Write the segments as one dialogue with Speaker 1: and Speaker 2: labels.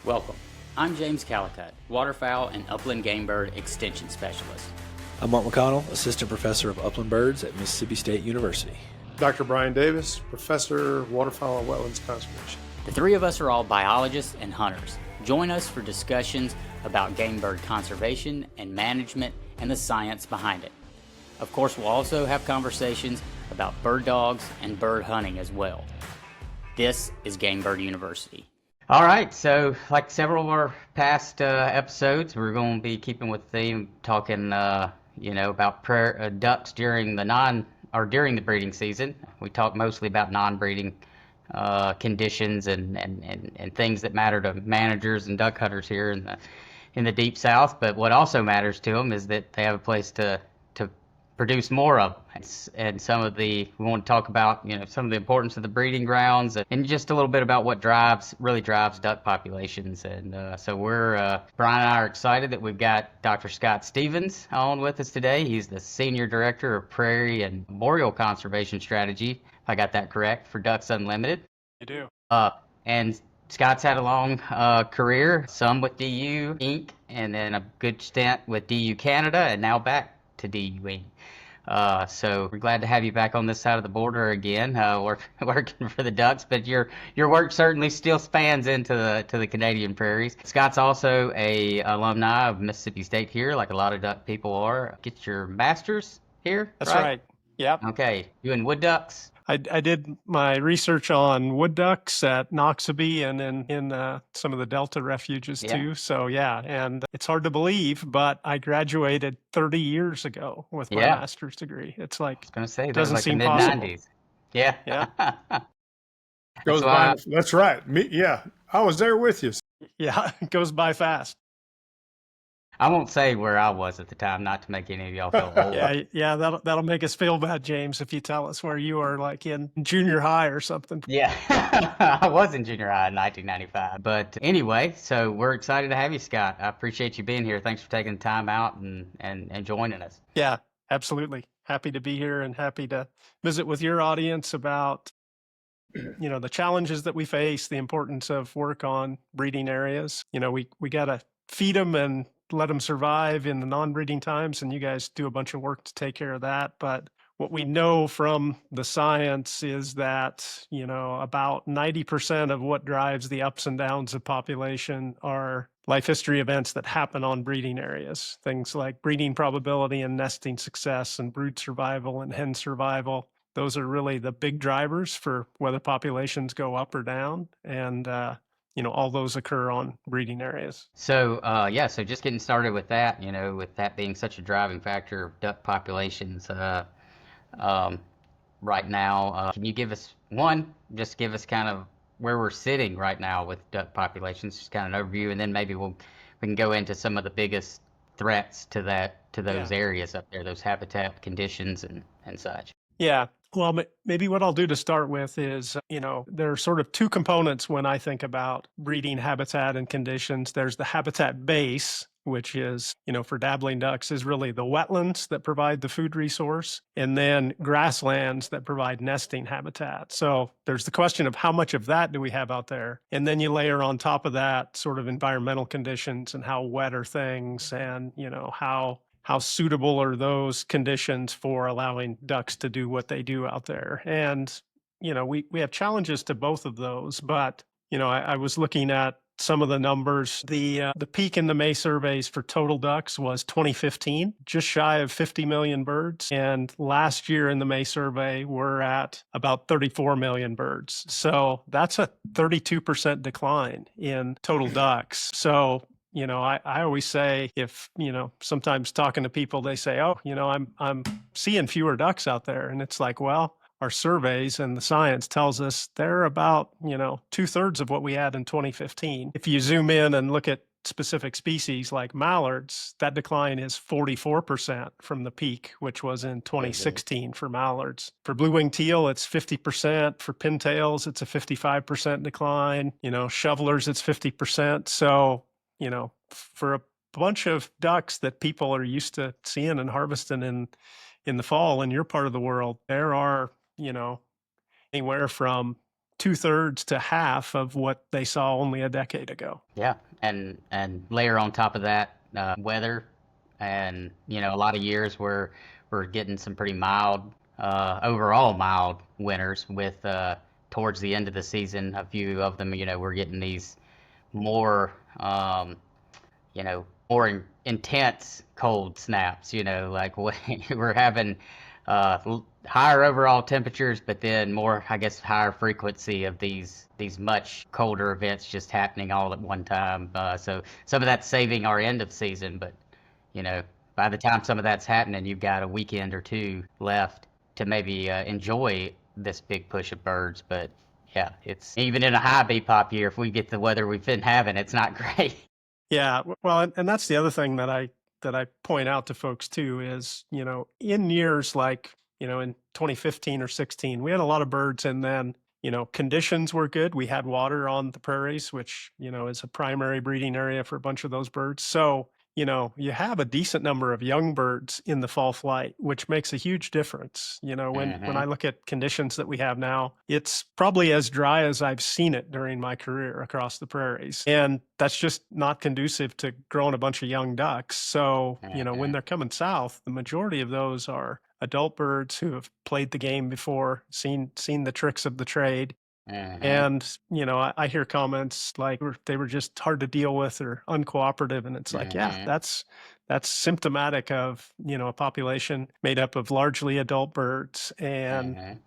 Speaker 1: Welcome. I'm James Callicutt, waterfowl and upland game bird extension specialist.
Speaker 2: I'm Mark McConnell, Assistant Professor of Upland Birds at Mississippi State University.
Speaker 3: Dr. Brian Davis, Professor, Waterfowl and Wetlands Conservation.
Speaker 1: The three of us are all biologists and hunters. Join us for discussions about game bird conservation and management and the science behind it. Of course, we'll also have conversations about bird dogs and bird hunting as well. This is Gamebird University.
Speaker 4: All right, so like several of our past episodes, we're going to be keeping with the theme, talking, about ducks during the breeding season. We talk mostly about non-breeding conditions and things that matter to managers and duck hunters here in the deep south. But what also matters to them is that they have a place to produce more of them. And we want to talk about some of the importance of the breeding grounds and just a little bit about what really drives duck populations. And so Brian and I are excited that we've got Dr. Scott Stevens on with us today. He's the Senior Director of Prairie and Boreal Conservation Strategy, if I got that correct, for Ducks Unlimited.
Speaker 3: You do.
Speaker 4: And Scott's had a long career, some with DU Inc., and then a good stint with DU Canada, and now back to DU Inc. So we're glad to have you back on this side of the border again, working for the Ducks. But your work certainly still spans into the Canadian prairies. Scott's also a alumni of Mississippi State here, like a lot of duck people are. Get your master's here.
Speaker 3: That's right. Yep.
Speaker 4: Okay. You in wood ducks?
Speaker 3: I did my research on wood ducks at Noxubee and in some of the Delta refuges too. So and it's hard to believe, but I graduated 30 years ago with my master's degree. It's like,
Speaker 4: I was going to say,
Speaker 3: it doesn't
Speaker 4: like
Speaker 3: seem
Speaker 4: the
Speaker 3: possible.
Speaker 4: mid-90s. Yeah.
Speaker 5: Goes by. That's right. I was there with you.
Speaker 3: Yeah, it goes by fast.
Speaker 4: I won't say where I was at the time, not to make any of y'all feel old.
Speaker 3: Yeah, that'll make us feel bad, James, if you tell us where you are, like in junior high or something.
Speaker 4: Yeah, I was in junior high in 1995. But anyway, so we're excited to have you, Scott. I appreciate you being here. Thanks for taking the time out and joining us.
Speaker 3: Yeah, absolutely. Happy to be here and happy to visit with your audience about the challenges that we face, the importance of work on breeding areas. We got to feed them and let them survive in the non-breeding times, and you guys do a bunch of work to take care of that. But what we know from the science is that, about 90% of what drives the ups and downs of population are life history events that happen on breeding areas. Things like breeding probability and nesting success and brood survival and hen survival. Those are really the big drivers for whether populations go up or down. And, all those occur on breeding areas.
Speaker 4: So, so just getting started with that, with that being such a driving factor of duck populations right now, can you give us kind of where we're sitting right now with duck populations, just kind of an overview, and then maybe we can go into some of the biggest threats to those areas up there, those habitat conditions and such.
Speaker 3: Yeah. Well, maybe what I'll do to start with is, there are sort of two components when I think about breeding habitat and conditions. There's the habitat base, which is, for dabbling ducks, is really the wetlands that provide the food resource, and then grasslands that provide nesting habitat. So there's the question of how much of that do we have out there? And then you layer on top of that sort of environmental conditions and how wet are things and, how suitable are those conditions for allowing ducks to do what they do out there? And, we have challenges to both of those, but, I was looking at some of the numbers. The peak in the May surveys for total ducks was 2015, just shy of 50 million birds. And last year in the May survey, we're at about 34 million birds. So that's a 32% decline in total ducks. So I always say if, sometimes talking to people, they say, oh, I'm seeing fewer ducks out there. And it's like, well, our surveys and the science tells us they're about, 2/3 of what we had in 2015. If you zoom in and look at specific species like mallards, that decline is 44% from the peak, which was in 2016 for mallards. For blue-winged teal, it's 50%. For pintails, it's a 55% decline. Shovelers, it's 50%. So, for a bunch of ducks that people are used to seeing and harvesting in the fall in your part of the world, there are, anywhere from 2/3 to half of what they saw only a decade ago.
Speaker 4: Yeah, and layer on top of that weather, and a lot of years where we're getting some pretty mild, overall mild winters. With towards the end of the season, a few of them, we're getting these more, more intense cold snaps. Like we're having higher overall temperatures, but then more, I guess, higher frequency of these much colder events just happening all at one time. So some of that's saving our end of season, but by the time some of that's happening, you've got a weekend or two left to maybe enjoy this big push of birds. But yeah, it's even in a high BPOP year, if we get the weather we've been having, it's not great.
Speaker 3: Yeah, well, and that's the other thing that I point out to folks too is, in years like, in 2015 or 16, we had a lot of birds, and then, conditions were good. We had water on the prairies, which, is a primary breeding area for a bunch of those birds. So, you have a decent number of young birds in the fall flight, which makes a huge difference. When I look at conditions that we have now, it's probably as dry as I've seen it during my career across the prairies. And that's just not conducive to growing a bunch of young ducks. So, when they're coming south, the majority of those are adult birds who have played the game before, seen the tricks of the trade. And, I hear comments like they were just hard to deal with or uncooperative. And it's like, yeah, that's symptomatic of, a population made up of largely adult birds. And,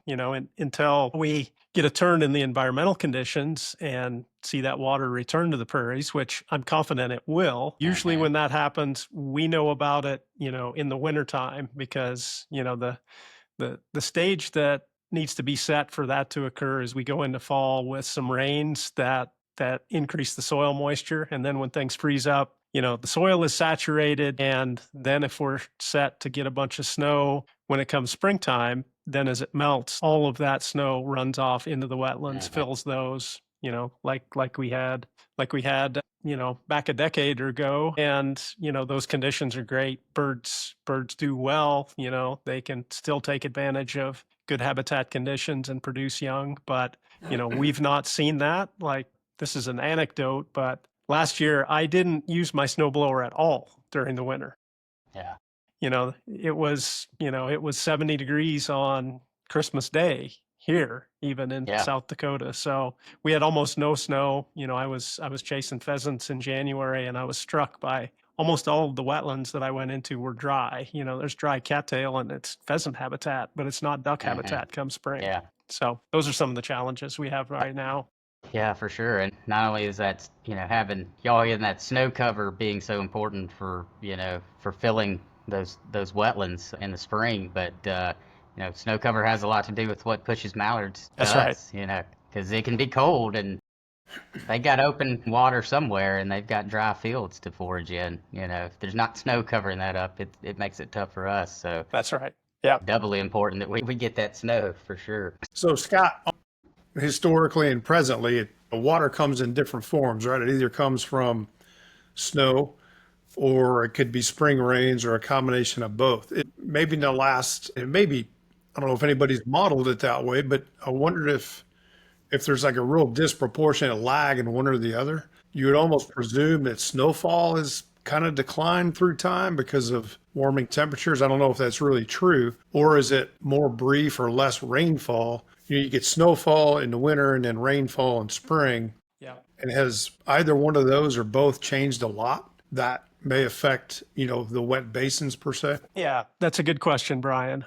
Speaker 3: until we get a turn in the environmental conditions and see that water return to the prairies, which I'm confident it will, usually when that happens, we know about it, in the wintertime, because, the stage that needs to be set for that to occur as we go into fall with some rains that increase the soil moisture. And then when things freeze up, the soil is saturated. And then if we're set to get a bunch of snow when it comes springtime, then as it melts, all of that snow runs off into the wetlands, fills those, like we had, back a decade ago. And, those conditions are great. Birds do well, they can still take advantage of good habitat conditions and produce young. But, we've not seen that. Like, this is an anecdote, but last year I didn't use my snowblower at all during the winter.
Speaker 4: Yeah.
Speaker 3: It was 70 degrees on Christmas Day here, even in South Dakota. So we had almost no snow. I was chasing pheasants in January, and I was struck by almost all of the wetlands that I went into were dry. There's dry cattail and it's pheasant habitat, but it's not duck habitat come spring.
Speaker 4: Yeah.
Speaker 3: So those are some of the challenges we have right now.
Speaker 4: Yeah, for sure. And not only is that, having y'all in that snow cover being so important for, for filling those wetlands in the spring, but, snow cover has a lot to do with what pushes mallards to us, because it can be cold and they got open water somewhere and they've got dry fields to forage in. If there's not snow covering that up, it makes it tough for us. So
Speaker 3: that's right. Yeah.
Speaker 4: Doubly important that we get that snow for sure.
Speaker 5: So Scott, historically and presently, water comes in different forms, right? It either comes from snow or it could be spring rains or a combination of both. I don't know if anybody's modeled it that way, but I wondered if there's like a real disproportionate lag in one or the other. You would almost presume that snowfall is kind of declined through time because of warming temperatures. I don't know if that's really true, or is it more brief or less rainfall? You get snowfall in the winter and then rainfall in spring.
Speaker 3: Yeah.
Speaker 5: And has either one of those or both changed a lot that may affect, the wet basins per se?
Speaker 3: Yeah, that's a good question, Brian.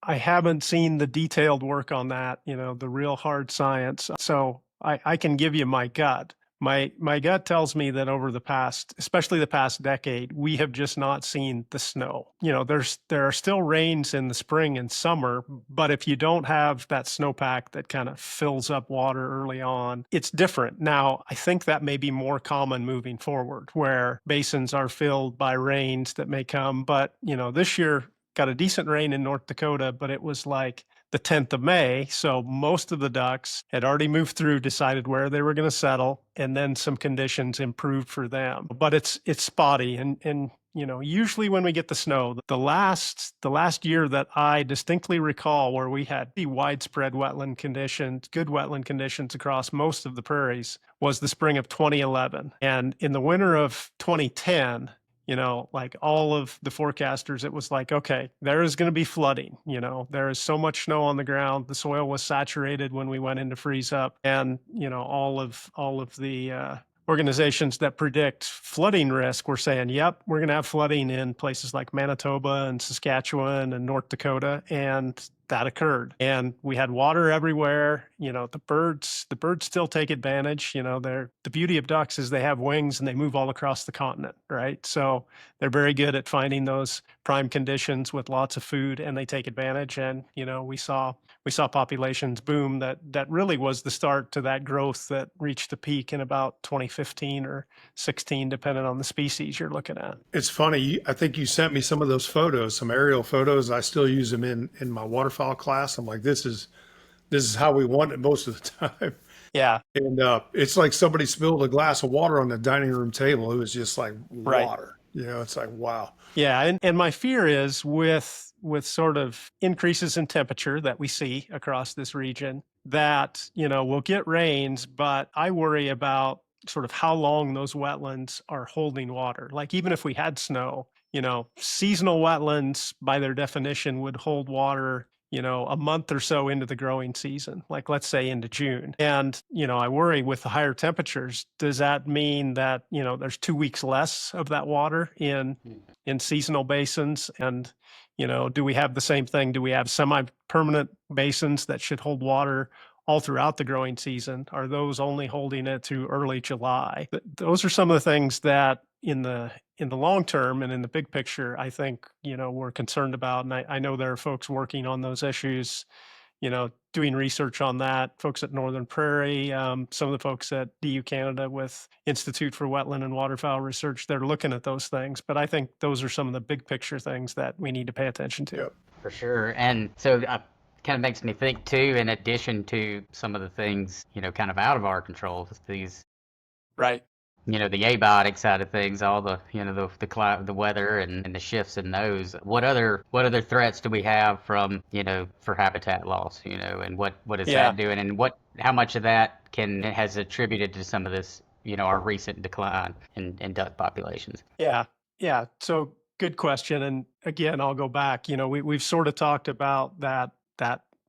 Speaker 3: I haven't seen the detailed work on that, the real hard science. So I can give you my gut. My gut tells me that over the past, especially the past decade, we have just not seen the snow. There are still rains in the spring and summer, but if you don't have that snowpack that kind of fills up water early on, it's different. Now, I think that may be more common moving forward, where basins are filled by rains that may come. But, this year got a decent rain in North Dakota, but it was like the 10th of May. So most of the ducks had already moved through, decided where they were going to settle, and then some conditions improved for them. But it's spotty. And usually when we get the snow, the last year that I distinctly recall where we had the widespread wetland conditions, good wetland conditions across most of the prairies, was the spring of 2011. And in the winter of 2010, like all of the forecasters, it was like, okay, there is going to be flooding. There is so much snow on the ground. The soil was saturated when we went into freeze up, and all of the organizations that predict flooding risk were saying, yep, we're going to have flooding in places like Manitoba and Saskatchewan and North Dakota, and that occurred. And we had water everywhere. The birds still take advantage. The beauty of ducks is they have wings and they move all across the continent, right? So they're very good at finding those prime conditions with lots of food, and they take advantage. And we saw populations boom. That really was the start to that growth that reached the peak in about 2015 or 16, depending on the species you're looking at.
Speaker 5: It's funny. I think you sent me some of those photos, some aerial photos. I still use them in my waterfowl class. I'm like, this is how we want it most of the time.
Speaker 3: Yeah.
Speaker 5: And it's like somebody spilled a glass of water on the dining room table. It was just like water.
Speaker 3: Right.
Speaker 5: It's like, wow.
Speaker 3: Yeah. And my fear is with sort of increases in temperature that we see across this region, that, we'll get rains, but I worry about sort of how long those wetlands are holding water. Like even if we had snow, seasonal wetlands by their definition would hold water a month or so into the growing season, like let's say into June. And, I worry with the higher temperatures, does that mean that, there's 2 weeks less of that water in seasonal basins? And, do we have the same thing? Do we have semi-permanent basins that should hold water all throughout the growing season? Are those only holding it to early July? Those are some of the things that in the long term and in the big picture, I think, we're concerned about. And I know there are folks working on those issues, doing research on that, folks at Northern Prairie, some of the folks at DU Canada with Institute for Wetland and Waterfowl Research, they're looking at those things. But I think those are some of the big picture things that we need to pay attention to.
Speaker 5: Yep.
Speaker 4: For sure. And so kind of makes me think too, in addition to some of the things, kind of out of our control, these,
Speaker 3: right.
Speaker 4: The abiotic side of things, all the, the weather and the shifts in those. What other threats do we have from, for habitat loss, and what is that doing, and how much of that has attributed to some of this, our recent decline in duck populations?
Speaker 3: Yeah. So good question. And again, I'll go back, we've sort of talked about that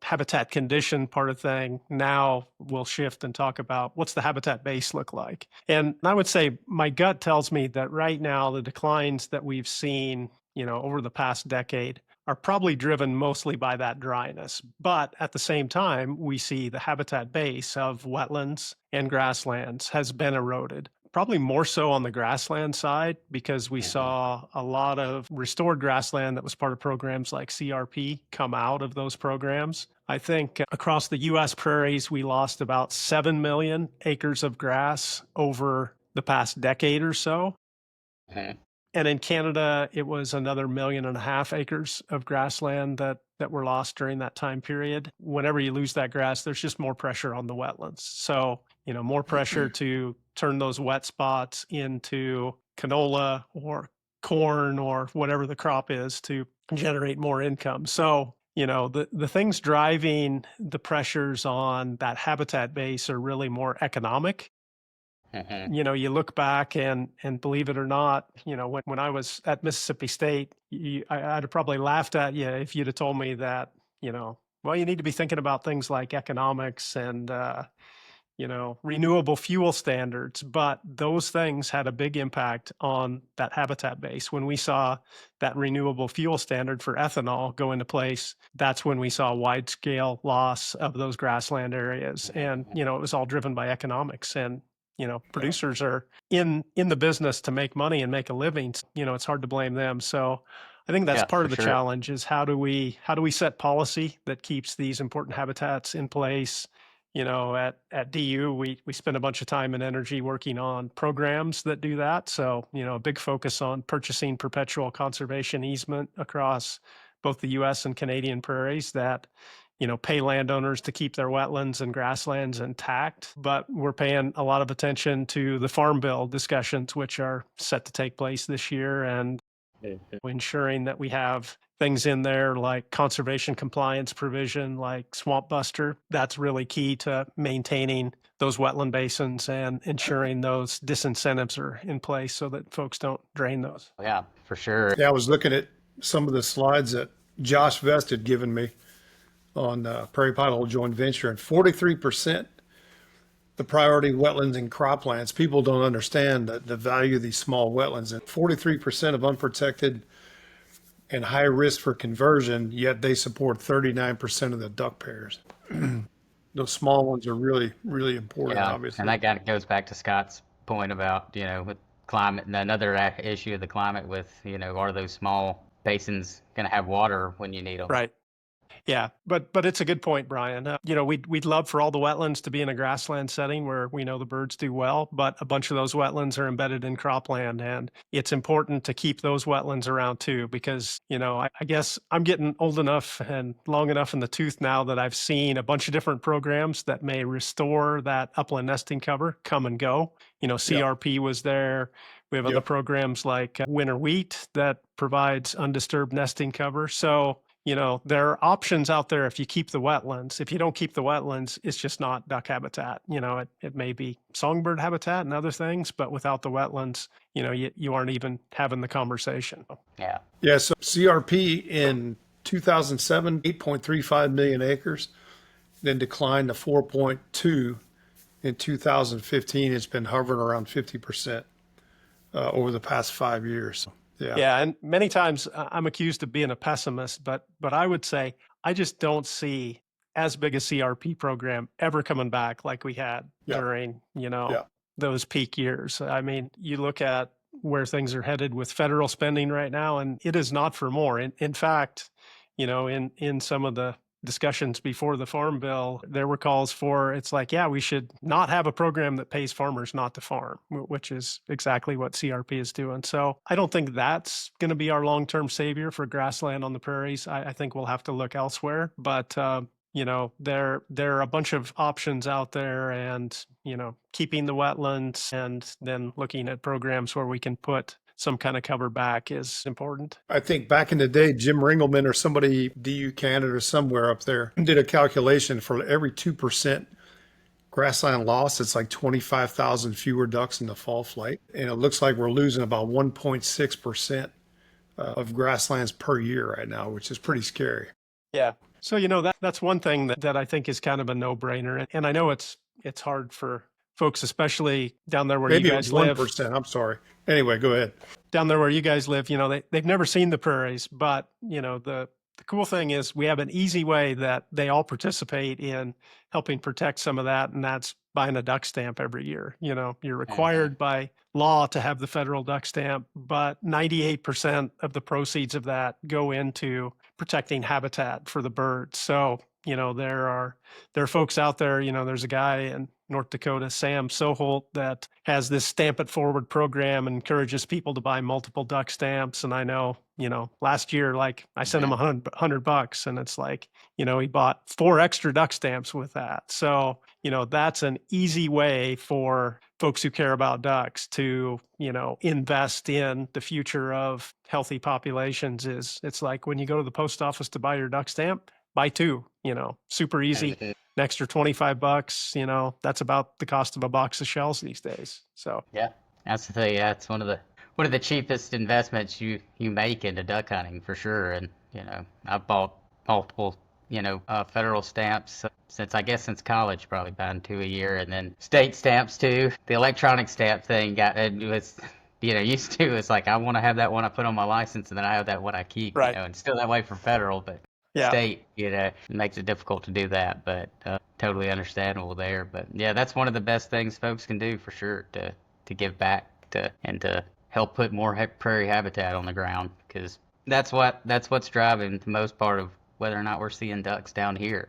Speaker 3: habitat condition part of thing. Now we'll shift and talk about what's the habitat base look like. And I would say my gut tells me that right now the declines that we've seen, over the past decade are probably driven mostly by that dryness. But at the same time, we see the habitat base of wetlands and grasslands has been eroded. Probably more so on the grassland side, because we saw a lot of restored grassland that was part of programs like CRP come out of those programs. I think across the U.S. prairies, we lost about 7 million acres of grass over the past decade or so. And in Canada, it was another 1.5 million acres of grassland that were lost during that time period. Whenever you lose that grass, there's just more pressure on the wetlands. So, more pressure to turn those wet spots into canola or corn or whatever the crop is to generate more income. So, the things driving the pressures on that habitat base are really more economic. You look back and believe it or not, when I was at Mississippi State, I'd have probably laughed at you if you'd have told me that, well, you need to be thinking about things like economics and, renewable fuel standards. But those things had a big impact on that habitat base. When we saw that renewable fuel standard for ethanol go into place, that's when we saw wide scale loss of those grassland areas. And, it was all driven by economics. And producers are in the business to make money and make a living. It's hard to blame them. So I think that's part of the challenge is how do we set policy that keeps these important habitats in place? At DU, we spend a bunch of time and energy working on programs that do that. So, a big focus on purchasing perpetual conservation easement across both the U.S. and Canadian prairies that pay landowners to keep their wetlands and grasslands intact. But we're paying a lot of attention to the Farm Bill discussions, which are set to take place this year. And ensuring that we have things in there like conservation compliance provision, like swamp buster. That's really key to maintaining those wetland basins and ensuring those disincentives are in place so that folks don't drain those.
Speaker 4: Yeah, for sure.
Speaker 5: Yeah, I was looking at some of the slides that Josh Vest had given me on Prairie Pothole Joint Venture, and 43% the priority wetlands and croplands. People don't understand the value of these small wetlands, and 43% of unprotected and high risk for conversion, yet they support 39% of the duck pairs. Those small ones are really, really important,
Speaker 4: Yeah,
Speaker 5: obviously.
Speaker 4: and that kind of goes back to Scott's point about, with climate and another issue of the climate with, are those small basins going to have water when you need them?
Speaker 3: Right. Yeah, but it's a good point, Brian. We'd love for all the wetlands to be in a grassland setting where we know the birds do well, but a bunch of those wetlands are embedded in cropland, and it's important to keep those wetlands around too, because I guess I'm getting old enough and long enough in the tooth now that I've seen a bunch of different programs that may restore that upland nesting cover come and go. CRP was there. We have other programs like winter wheat that provides undisturbed nesting cover. So there are options out there if you keep the wetlands. If you don't keep the wetlands, it's just not duck habitat. It may be songbird habitat and other things, but without the wetlands, you aren't even having the conversation.
Speaker 4: Yeah.
Speaker 5: Yeah, so CRP in 2007, 8.35 million acres, then declined to 4.2 in 2015. It's been hovering around 50% over the past 5 years.
Speaker 3: Yeah, and many times I'm accused of being a pessimist, but I would say I just don't see as big a CRP program ever coming back like we had during, those peak years. I mean, you look at where things are headed with federal spending right now, and it is not for more. In fact, in some of the discussions before the Farm Bill, there were calls for, it's like, we should not have a program that pays farmers not to farm, which is exactly what CRP is doing. So I don't think that's going to be our long-term savior for grassland on the prairies. I think we'll have to look elsewhere, but there are a bunch of options out there, and keeping the wetlands and then looking at programs where we can put some kind of cover back is important.
Speaker 5: I think back in the day, Jim Ringelman or somebody, DU Canada or somewhere up there, did a calculation for every 2% grassland loss. It's like 25,000 fewer ducks in the fall flight. And it looks like we're losing about 1.6% of grasslands per year right now, which is pretty scary.
Speaker 3: Yeah. So, that's one thing that I think is kind of a no-brainer. And I know it's hard for folks, especially down there where you guys live.
Speaker 5: Maybe it was 1%. I'm sorry. Anyway, go ahead.
Speaker 3: Down there where you guys live, they've never seen the prairies, but the cool thing is we have an easy way that they all participate in helping protect some of that, and that's buying a duck stamp every year. You're required by law to have the federal duck stamp, but 98% of the proceeds of that go into protecting habitat for the birds. So, there are folks out there, there's a guy in North Dakota, Sam Soholt, that has this Stamp It Forward program and encourages people to buy multiple duck stamps. And I know, last year, like I sent him $100 and it's like, he bought 4 extra duck stamps with that. So, that's an easy way for folks who care about ducks to, invest in the future of healthy populations. It's like when you go to the post office to buy your duck stamp, buy 2, super easy. An extra $25, that's about the cost of a box of shells these days. So
Speaker 4: yeah, that's the thing. Yeah, it's one of the cheapest investments you make into duck hunting for sure. And I've bought multiple federal stamps since college, probably buying 2 a year, and then state stamps too. The electronic stamp thing used to. It's like I want to have that one I put on my license, and then I have that one I keep.
Speaker 3: Right.
Speaker 4: And still that way for federal, but.
Speaker 3: Yeah.
Speaker 4: State, it makes it difficult to do that, but totally understandable there. But yeah, that's one of the best things folks can do for sure to give back and to help put more prairie habitat on the ground, because that's what's driving the most part of whether or not we're seeing ducks down here.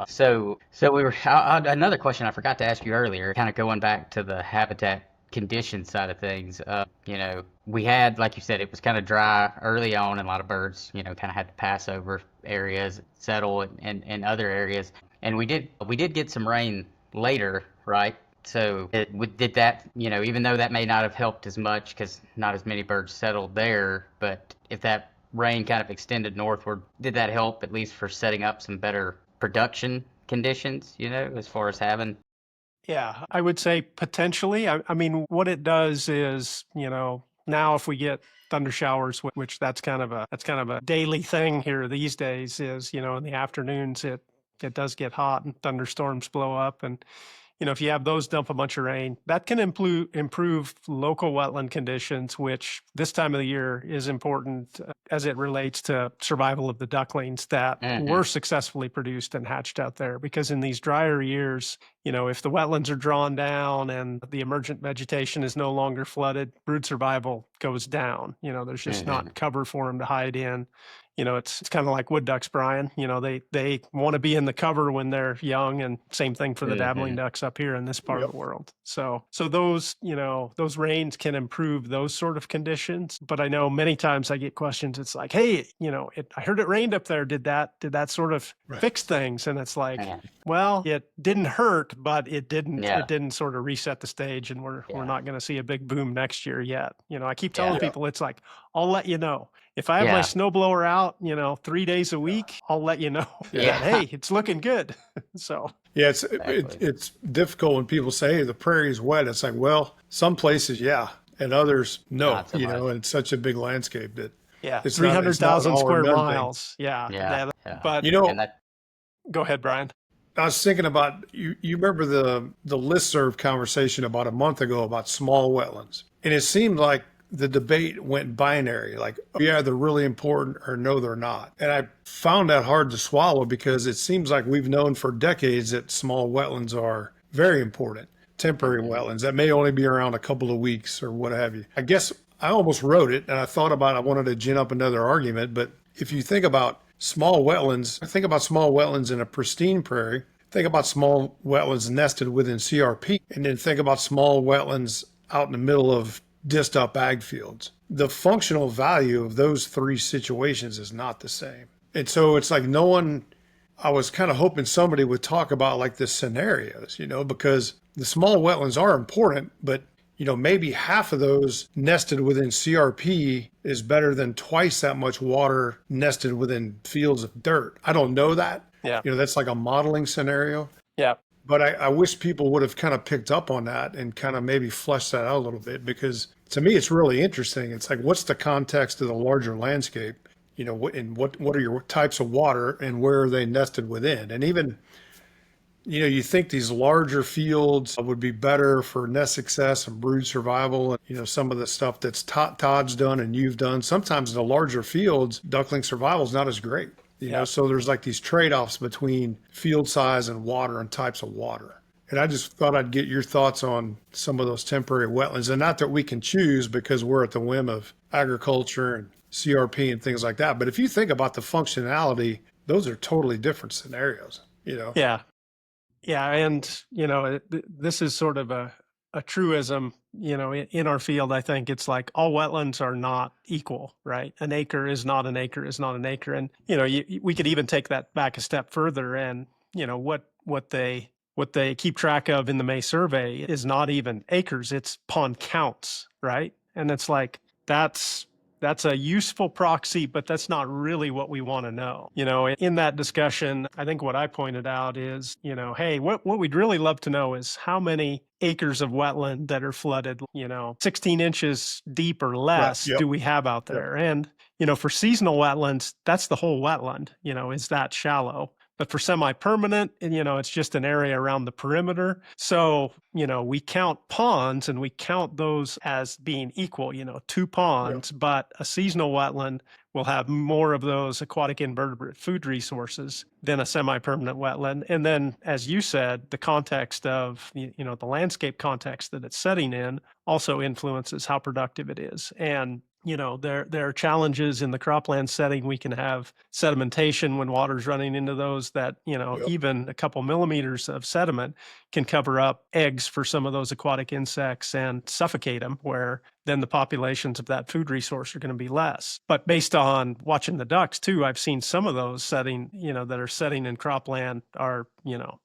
Speaker 4: So we were another question I forgot to ask you earlier, kind of going back to the habitat condition side of things. We had, like you said, it was kind of dry early on, and a lot of birds, kind of had to pass over areas, settle in other areas. And we did get some rain later, right? So did that, even though that may not have helped as much because not as many birds settled there, but if that rain kind of extended northward, did that help at least for setting up some better production conditions, as far as having?
Speaker 3: Yeah, I would say potentially. I mean, what it does is, now if we get thunder showers, which that's kind of a daily thing here these days, is, in the afternoons it does get hot and thunderstorms blow up, and if you have those dump a bunch of rain, that can improve local wetland conditions, which this time of the year is important as it relates to survival of the ducklings that were successfully produced and hatched out there. Because in these drier years, if the wetlands are drawn down and the emergent vegetation is no longer flooded, brood survival goes down. There's just not cover for them to hide in. It's kind of like wood ducks, Brian. They want to be in the cover when they're young, and same thing for the dabbling ducks up here in this part of the world. So those, those rains can improve those sort of conditions. But I know many times I get questions. It's like, hey, I heard it rained up there. Did that sort of fix things? And it's like, well, it didn't hurt, but it didn't sort of reset the stage, and we're not going to see a big boom next year yet. I keep telling people, it's like, I'll let you know. If I have my snowblower out, 3 days a week, I'll let you know that, hey, it's looking good. So
Speaker 5: yeah, it's difficult when people say, hey, the prairie's wet. It's like, well, some places, and others, no. And it's such a big landscape that it's
Speaker 3: 300,000 square miles. Yeah. But go ahead, Brian.
Speaker 5: I was thinking about you remember the listserv conversation about a month ago about small wetlands, and it seemed like the debate went binary, like, yeah, they're really important, or no, they're not. And I found that hard to swallow because it seems like we've known for decades that small wetlands are very important, temporary wetlands that may only be around a couple of weeks or what have you. I guess I almost wrote it, and I wanted to gin up another argument, but if you think about small wetlands, think about small wetlands in a pristine prairie, think about small wetlands nested within CRP, and then think about small wetlands out in the middle of disc up ag fields. The functional value of those three situations is not the same. And so it's like I was kind of hoping somebody would talk about like the scenarios, because the small wetlands are important, but maybe half of those nested within CRP is better than twice that much water nested within fields of dirt. I don't know that.
Speaker 3: Yeah.
Speaker 5: That's like a modeling scenario.
Speaker 3: Yeah.
Speaker 5: But I wish people would have kind of picked up on that and kind of maybe fleshed that out a little bit, because to me, it's really interesting. It's like, what's the context of the larger landscape? And what are your types of water and where are they nested within? And even, you think these larger fields would be better for nest success and brood survival. And, some of the stuff that's Todd's done and you've done, sometimes the larger fields, duckling survival is not as great. So there's like these trade-offs between field size and water and types of water. And I just thought I'd get your thoughts on some of those temporary wetlands. And not that we can choose because we're at the whim of agriculture and CRP and things like that. But if you think about the functionality, those are totally different scenarios,
Speaker 3: Yeah. Yeah. And, this is sort of a truism, in our field. I think it's like all wetlands are not equal, right? An acre is not an acre is not an acre. And, we could even take that back a step further, and, what they keep track of in the May survey is not even acres, it's pond counts, right? And it's like, that's a useful proxy, but that's not really what we want to know. In that discussion, I think what I pointed out is, hey, what we'd really love to know is how many acres of wetland that are flooded, 16 inches deep or less do we have out there? And, for seasonal wetlands, that's the whole wetland, is that shallow. But for semi-permanent, it's just an area around the perimeter. So, we count ponds and we count those as being equal, 2 ponds, but a seasonal wetland will have more of those aquatic invertebrate food resources than a semi-permanent wetland. And then, as you said, the context of, the landscape context that it's setting in also influences how productive it is. And there are challenges in the cropland setting. We can have sedimentation when water's running into those that, even a couple millimeters of sediment can cover up eggs for some of those aquatic insects and suffocate them, where then the populations of that food resource are going to be less. But based on watching the ducks too, I've seen some of those setting, that are setting in cropland are,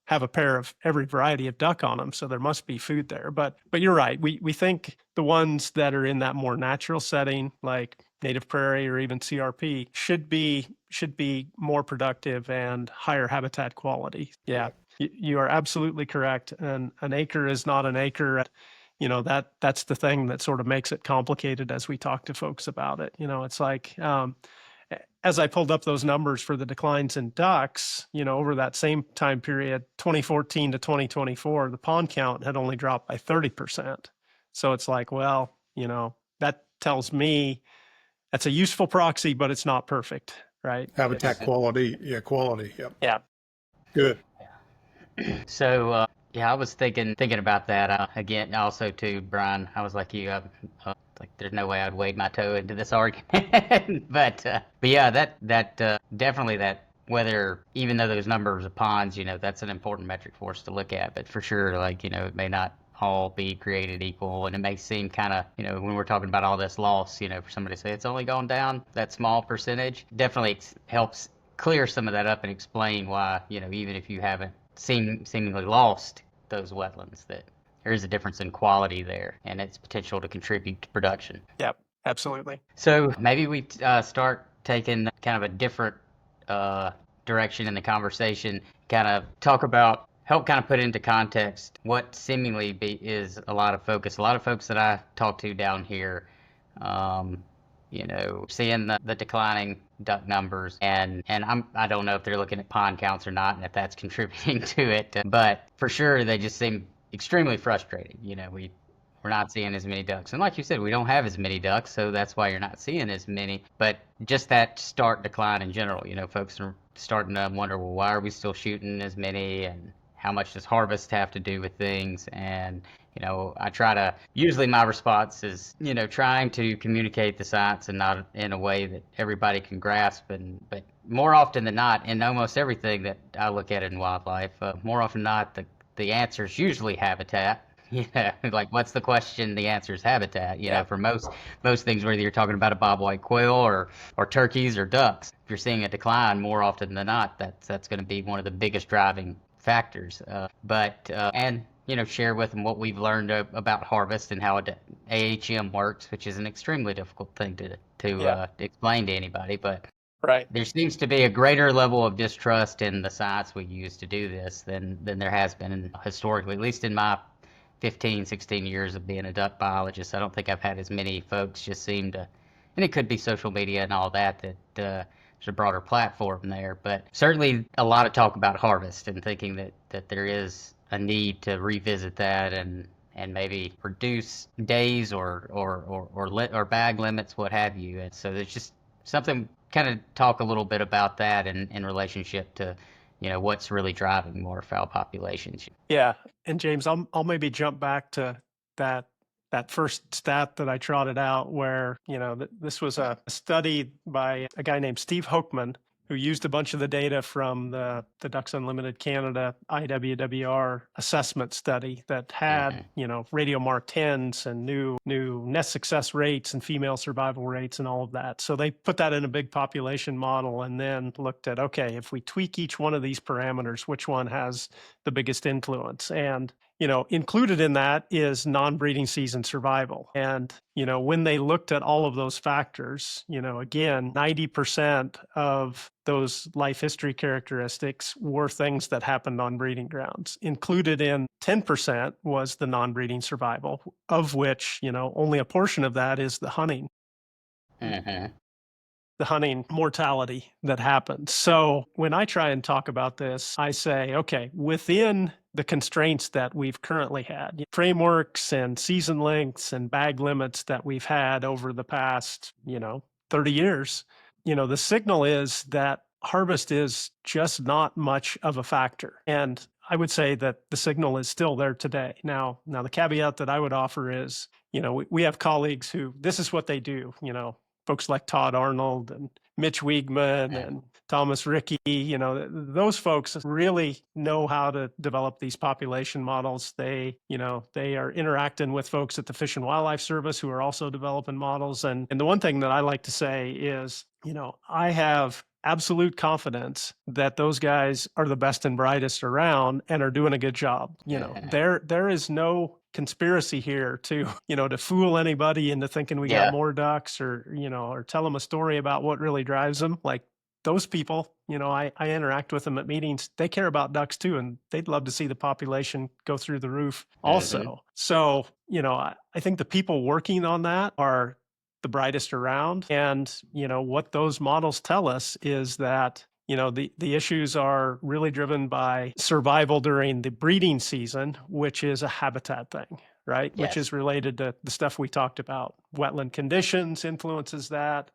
Speaker 3: have a pair of every variety of duck on them. So there must be food there. But you're right. We think the ones that are in that more natural setting, like native prairie or even CRP, should be more productive and higher habitat quality. Yeah. You are absolutely correct. And an acre is not an acre. That's the thing that sort of makes it complicated as we talk to folks about it. It's like, as I pulled up those numbers for the declines in ducks, over that same time period, 2014 to 2024, the pond count had only dropped by 30%. So it's like, well, that tells me that's a useful proxy, but it's not perfect, right?
Speaker 5: Habitat quality. Yeah, quality. Yep.
Speaker 3: Yeah.
Speaker 5: Good.
Speaker 4: So, I was thinking about that again. Also, too, Brian, I was like you. Like, there's no way I'd wade my toe into this argument. but yeah, that definitely that whether even though those numbers of ponds, that's an important metric for us to look at. But for sure, like it may not all be created equal, and it may seem kind of when we're talking about all this loss, for somebody to say it's only gone down that small percentage, definitely helps clear some of that up and explain why even if you haven't seemingly lost those wetlands, that there is a difference in quality there and its potential to contribute to production.
Speaker 3: Yep, absolutely.
Speaker 4: So maybe we start taking kind of a different direction in the conversation, help kind of put into context what seemingly is a lot of folks that I talk to down here, seeing the declining duck numbers, and I don't know if they're looking at pond counts or not, and if that's contributing to it, but for sure they just seem extremely frustrated. We're not seeing as many ducks, and like you said, we don't have as many ducks, so that's why you're not seeing as many. But just that start decline in general, folks are starting to wonder, well, why are we still shooting as many, and how much does harvest have to do with things? And I try to, usually my response is, trying to communicate the science and not in a way that everybody can grasp. But more often than not, in almost everything that I look at in wildlife, more often than not, the answer is usually habitat. Like, what's the question? The answer is habitat. For most things, whether you're talking about a bobwhite quail or turkeys or ducks, if you're seeing a decline, more often than not, that's going to be one of the biggest driving factors. And share with them what we've learned about harvest and how AHM works, which is an extremely difficult thing to explain to anybody. But
Speaker 3: right,
Speaker 4: there seems to be a greater level of distrust in the science we use to do this than there has been historically, at least in my 15, 16 years of being a duck biologist. I don't think I've had as many folks just seem to, and it could be social media and all that there's a broader platform there, but certainly a lot of talk about harvest and thinking that there is a need to revisit that and maybe reduce days or bag limits, what have you. And so there's just something, kind of talk a little bit about that in relationship to what's really driving waterfowl populations.
Speaker 3: Yeah, and James, I'll maybe jump back to that first stat that I trotted out, where this was a study by a guy named Steve Hoekman, who used a bunch of the data from the Ducks Unlimited Canada IWWR assessment study that had radio marked hens and new nest success rates and female survival rates and all of that. So they put that in a big population model and then looked at, okay, if we tweak each one of these parameters, which one has the biggest influence? And included in that is non-breeding season survival. And, when they looked at all of those factors, again, 90% of those life history characteristics were things that happened on breeding grounds. Included in 10% was the non-breeding survival, of which, only a portion of that is the hunting.
Speaker 4: Mm-hmm.
Speaker 3: The hunting mortality that happens. So when I try and talk about this, I say, okay, within the constraints that we've currently had, frameworks and season lengths and bag limits that we've had over the past, 30 years, the signal is that harvest is just not much of a factor. And I would say that the signal is still there today. Now the caveat that I would offer is, we have colleagues who, this is what they do, folks like Todd Arnold and Mitch Wiegman and Thomas Rickey, those folks really know how to develop these population models. They are interacting with folks at the Fish and Wildlife Service who are also developing models. And the one thing that I like to say is, I have absolute confidence that those guys are the best and brightest around and are doing a good job. There is no conspiracy here to fool anybody into thinking we got more ducks, or tell them a story about what really drives them. Like those people, I interact with them at meetings. They care about ducks too, and they'd love to see the population go through the roof also. So, I think the people working on that are the brightest around. And, what those models tell us is that, the issues are really driven by survival during the breeding season, which is a habitat thing, right?
Speaker 4: Yes.
Speaker 3: Which is related to the stuff we talked about. Wetland conditions influences that,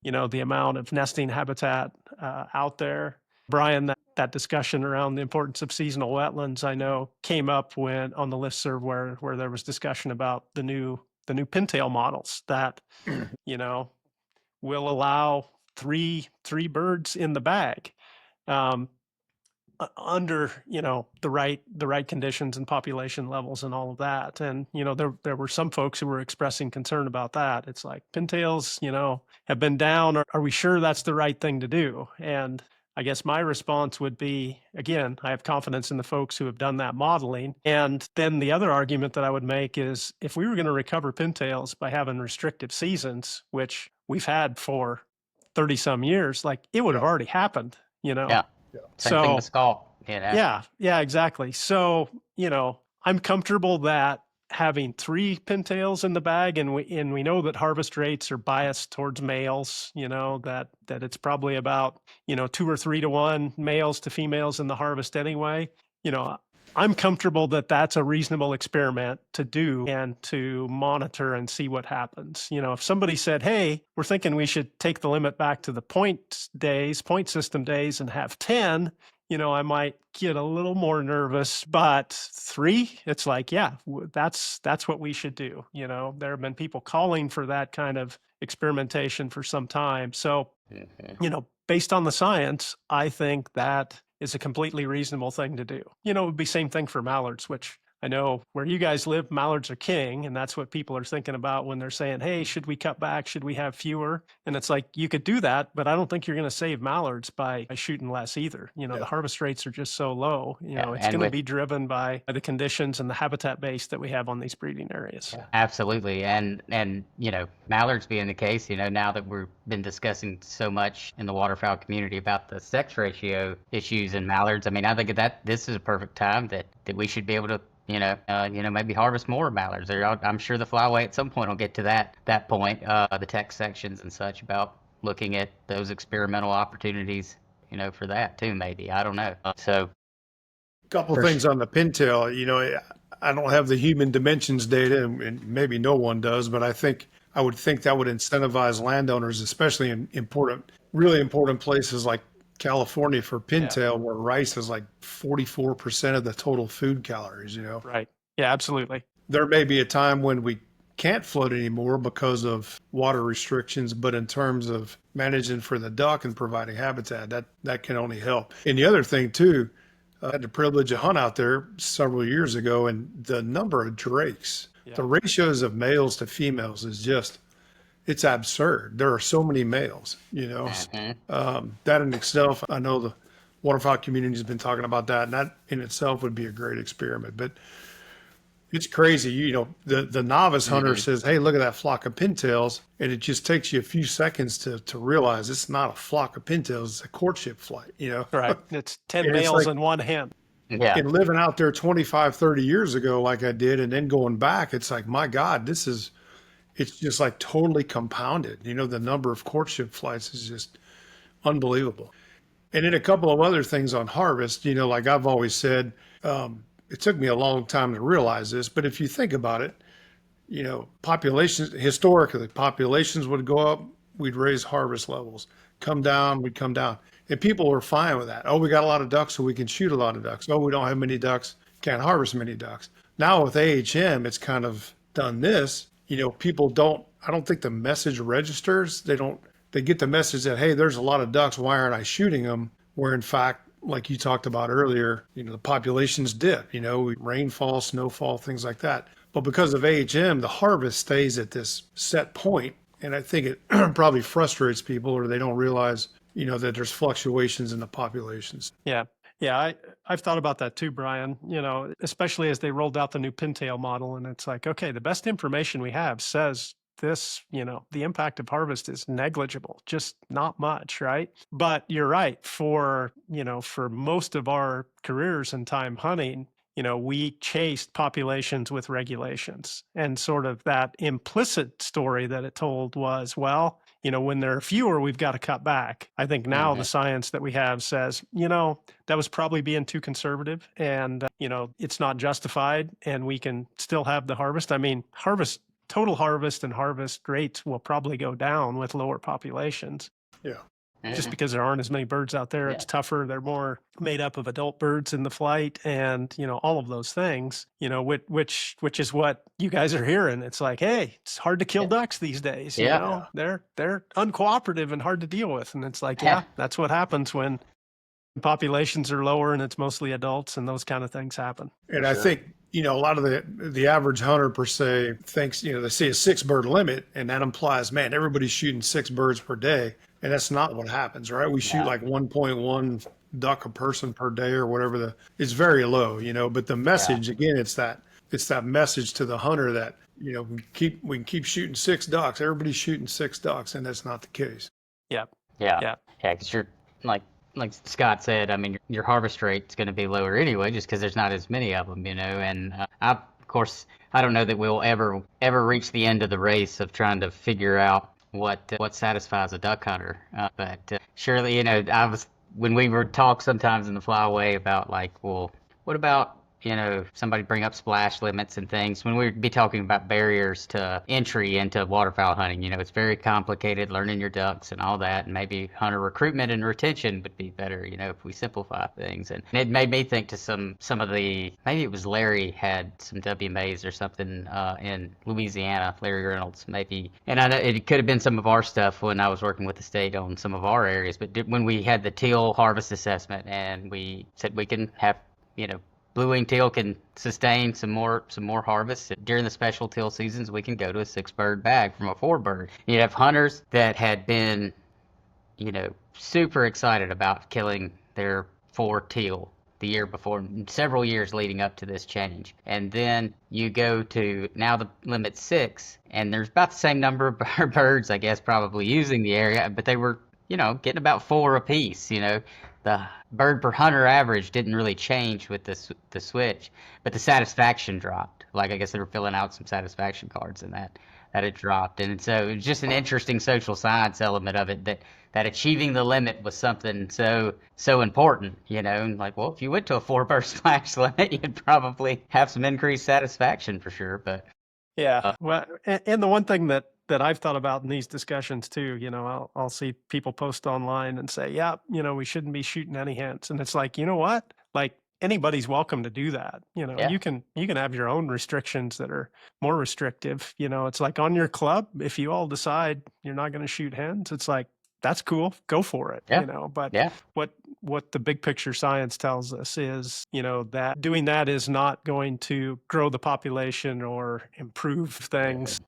Speaker 3: the amount of nesting habitat out there. Brian, that discussion around the importance of seasonal wetlands, I know, came up when on the listserv where there was discussion about the new pintail models that, will allow three birds in the bag under, the right conditions and population levels and all of that. And, there were some folks who were expressing concern about that. It's like pintails, have been down. Are we sure that's the right thing to do? And I guess my response would be, again, I have confidence in the folks who have done that modeling. And then the other argument that I would make is if we were going to recover pintails by having restrictive seasons, which we've had for 30 some years, like it would have already happened,
Speaker 4: Yeah. Same thing with skull.
Speaker 3: Yeah, exactly. So, I'm comfortable that having 3 pintails in the bag, and we know that harvest rates are biased towards males, that it's probably about, 2 or 3 to 1 males to females in the harvest anyway. I'm comfortable that that's a reasonable experiment to do and to monitor and see what happens. If somebody said, hey, we're thinking we should take the limit back to the point system days and have 10, I might get a little more nervous, but 3, it's like, that's what we should do. There have been people calling for that kind of experimentation for some time. So, based on the science, I think that is a completely reasonable thing to do. It would be same thing for mallards, which I know where you guys live, mallards are king. And that's what people are thinking about when they're saying, hey, should we cut back? Should we have fewer? And it's like, you could do that, but I don't think you're going to save mallards by shooting less either. The harvest rates are just so low. It's going to be driven by the conditions and the habitat base that we have on these breeding areas.
Speaker 4: Yeah, absolutely. And mallards being the case, now that we've been discussing so much in the waterfowl community about the sex ratio issues in mallards, I mean, I think that this is a perfect time that we should be able to maybe harvest more mallards. I'm sure the flyway at some point will get to that point. The tech sections and such about looking at those experimental opportunities, for that too. Maybe I don't know. So,
Speaker 5: a couple things on the pintail. I don't have the human dimensions data, and maybe no one does, but I would think that would incentivize landowners, especially in really important places like California for pintail, where rice is like 44% of the total food calories,
Speaker 3: Right. Yeah, absolutely.
Speaker 5: There may be a time when we can't float anymore because of water restrictions, but in terms of managing for the duck and providing habitat, that can only help. And the other thing too, I had the privilege of hunt out there several years ago, and the number of drakes, the ratios of males to females is just, it's absurd. There are so many males, that in itself, I know the waterfowl community has been talking about that, and that in itself would be a great experiment. But it's crazy. The novice hunter says, hey, look at that flock of pintails. And it just takes you a few seconds to realize it's not a flock of pintails, it's a courtship flight,
Speaker 3: Right. It's 10 males and 1 hen.
Speaker 4: Yeah.
Speaker 5: And living out there 25, 30 years ago, like I did, and then going back, it's like, my God, it's just like totally compounded. The number of courtship flights is just unbelievable. And then a couple of other things on harvest, like I've always said, it took me a long time to realize this, but if you think about it, historically, populations would go up, we'd raise harvest levels. Come down, we'd come down. And people were fine with that. Oh, we got a lot of ducks, so we can shoot a lot of ducks. Oh, we don't have many ducks, can't harvest many ducks. Now with AHM, it's kind of done this. I don't think the message registers. They they get the message that, hey, there's a lot of ducks, why aren't I shooting them? Where in fact, like you talked about earlier, the populations dip, rainfall, snowfall, things like that. But because of AHM, the harvest stays at this set point. And I think it probably frustrates people, or they don't realize, that there's fluctuations in the populations.
Speaker 3: Yeah. Yeah, I've thought about that too, Brian, especially as they rolled out the new pintail model. And it's like, okay, the best information we have says this, the impact of harvest is negligible, just not much, right? But you're right. For most of our careers and time hunting, we chased populations with regulations. And sort of that implicit story that it told was, well, when there are fewer, we've got to cut back. I think now the science that we have says, that was probably being too conservative, and, it's not justified, and we can still have the harvest. I mean, total harvest and harvest rates will probably go down with lower populations.
Speaker 5: Yeah.
Speaker 3: Just because there aren't as many birds out there, it's tougher. They're more made up of adult birds in the flight, and all of those things. Which is what you guys are hearing. It's like, hey, it's hard to kill ducks these days. They're uncooperative and hard to deal with, and it's like, that's what happens when populations are lower and it's mostly adults, and those kind of things happen.
Speaker 5: And I think a lot of the average hunter per se thinks they see a 6 bird limit, and that implies, man, everybody's shooting 6 birds per day. And that's not what happens, right? We shoot like 1.1 duck a person per day or whatever. It's very low, but the message, again, it's that message to the hunter that, we can keep shooting 6 ducks. Everybody's shooting 6 ducks, and that's not the case.
Speaker 4: Yeah. Because you're like Scott said, I mean, your harvest rate's going to be lower anyway, just because there's not as many of them, and of course, I don't know that we'll ever reach the end of the race of trying to figure out what satisfies a duck hunter. But surely, when we were talk sometimes in the flyway about like, well, what about, somebody bring up splash limits and things, when we'd be talking about barriers to entry into waterfowl hunting, it's very complicated, learning your ducks and all that, and maybe hunter recruitment and retention would be better, if we simplify things. And it made me think to some of the, maybe it was Larry had some WMAs or something in Louisiana, Larry Reynolds maybe, and I know it could have been some of our stuff when I was working with the state on some of our areas, but when we had the teal harvest assessment and we said we can have, blue-winged teal can sustain some more harvest. During the special teal seasons, we can go to a 6-bird bag from a 4-bird. You have hunters that had been, super excited about killing their 4 teal the year before, several years leading up to this change. And then you go to now the limit 6, and there's about the same number of birds, I guess, probably using the area, but they were, getting about 4 apiece, The bird per hunter average didn't really change with the switch, but the satisfaction dropped. Like, I guess they were filling out some satisfaction cards, and that had dropped. And so it's just an interesting social science element of it, that achieving the limit was something so important, and like, well, if you went to a 4-bird splash limit, you'd probably have some increased satisfaction for sure. But
Speaker 3: well, and the one thing that I've thought about in these discussions too, I'll see people post online and say, we shouldn't be shooting any hens. And it's like, you know what? Like, anybody's welcome to do that. You can have your own restrictions that are more restrictive. It's like on your club, if you all decide you're not going to shoot hens, it's like, that's cool. Go for it. But what the big picture science tells us is, that doing that is not going to grow the population or improve things.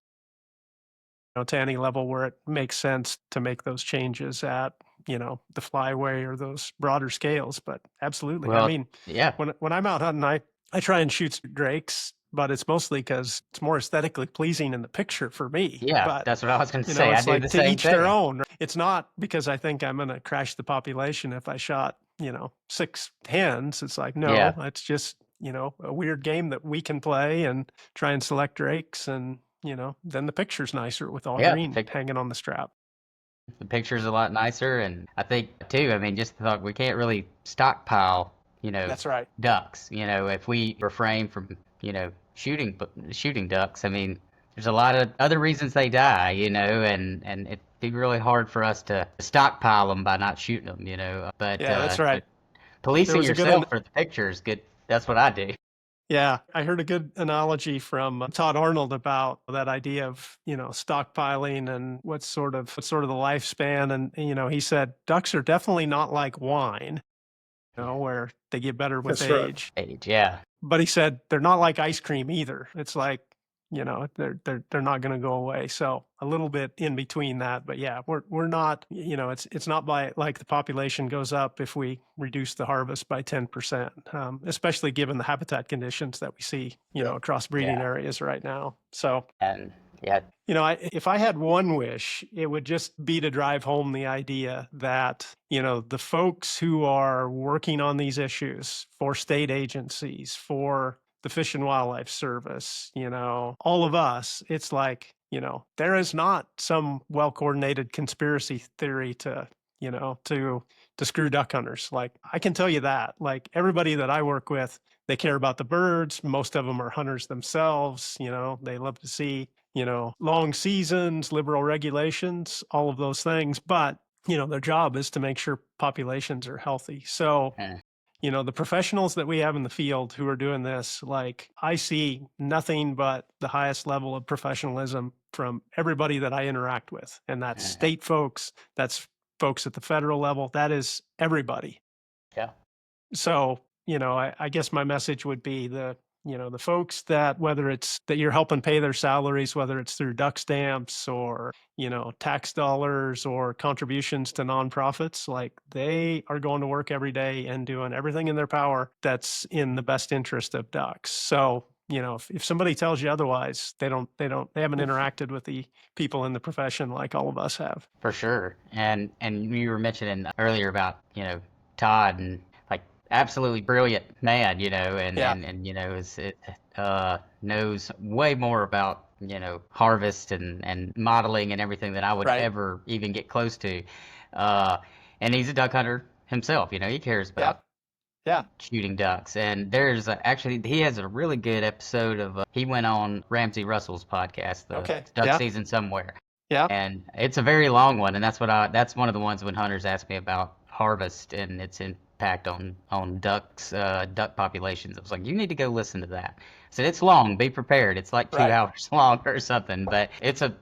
Speaker 3: To any level where it makes sense to make those changes at, the flyway or those broader scales. But absolutely.
Speaker 4: Well,
Speaker 3: I mean, when I'm out hunting, I try and shoot drakes, but it's mostly because it's more aesthetically pleasing in the picture for me.
Speaker 4: Yeah,
Speaker 3: but,
Speaker 4: that's what I was going to say.
Speaker 3: It's
Speaker 4: I do
Speaker 3: like
Speaker 4: the
Speaker 3: to
Speaker 4: same
Speaker 3: each
Speaker 4: thing.
Speaker 3: their own. It's not because I think I'm going to crash the population if I shot, 6 hens. It's like, no, it's just, a weird game that we can play and try and select drakes, and then the picture's nicer with all green hanging on the strap.
Speaker 4: The picture's a lot nicer, and I think too, I mean, just the thought, we can't really stockpile,
Speaker 3: That's right.
Speaker 4: ducks. If we refrain from, shooting ducks, I mean, there's a lot of other reasons they die, and it'd be really hard for us to stockpile them by not shooting them, But
Speaker 3: that's right.
Speaker 4: But policing yourself for the picture is good. That's what I do.
Speaker 3: Yeah, I heard a good analogy from Todd Arnold about that idea of, stockpiling and what's sort of the lifespan. And, he said ducks are definitely not like wine, where they get better with
Speaker 5: That's right.
Speaker 3: age.
Speaker 4: Age, yeah.
Speaker 3: But he said they're not like ice cream either. It's like, they're not going to go away. So a little bit in between that, but yeah, we're not, it's not by like the population goes up if we reduce the harvest by 10%, especially given the habitat conditions that we see,
Speaker 5: Yeah.
Speaker 3: across breeding
Speaker 4: Yeah.
Speaker 3: areas right now. So,
Speaker 4: And yeah,
Speaker 3: if I had one wish, it would just be to drive home the idea that, the folks who are working on these issues for state agencies, for the Fish and Wildlife Service, all of us, it's like, there is not some well-coordinated conspiracy theory to screw duck hunters. Like, I can tell you that, like, everybody that I work with, they care about the birds. Most of them are hunters themselves. They love to see, long seasons, liberal regulations, all of those things. But, their job is to make sure populations are healthy. So,
Speaker 4: eh,
Speaker 3: the professionals that we have in the field who are doing this, like, I see nothing but the highest level of professionalism from everybody that I interact with. And that's state folks, that's folks at the federal level, that is everybody.
Speaker 4: yeah.
Speaker 3: So, I guess my message would be the folks that, whether it's that you're helping pay their salaries, whether it's through duck stamps or, tax dollars or contributions to nonprofits, like, they are going to work every day and doing everything in their power that's in the best interest of ducks. So, if somebody tells you otherwise, they haven't interacted with the people in the profession like all of us have.
Speaker 4: For sure. And you were mentioning earlier about, Todd and like absolutely brilliant man, and
Speaker 3: Yeah.
Speaker 4: and knows way more about, harvest and modeling and everything that I would
Speaker 3: Right.
Speaker 4: ever even get close to. And he's a duck hunter himself, he cares about
Speaker 3: Yeah.
Speaker 4: shooting ducks. And there's actually he has a really good episode of he went on Ramsey Russell's podcast, the
Speaker 3: Okay.
Speaker 4: Duck
Speaker 3: Yeah.
Speaker 4: Season Somewhere.
Speaker 3: Yeah.
Speaker 4: And it's a very long one, and that's one of the ones when hunters ask me about harvest and its impact on ducks, duck populations. I was like, you need to go listen to that. I said, it's long, be prepared. It's like 2
Speaker 3: Right.
Speaker 4: hours long or something, but it's a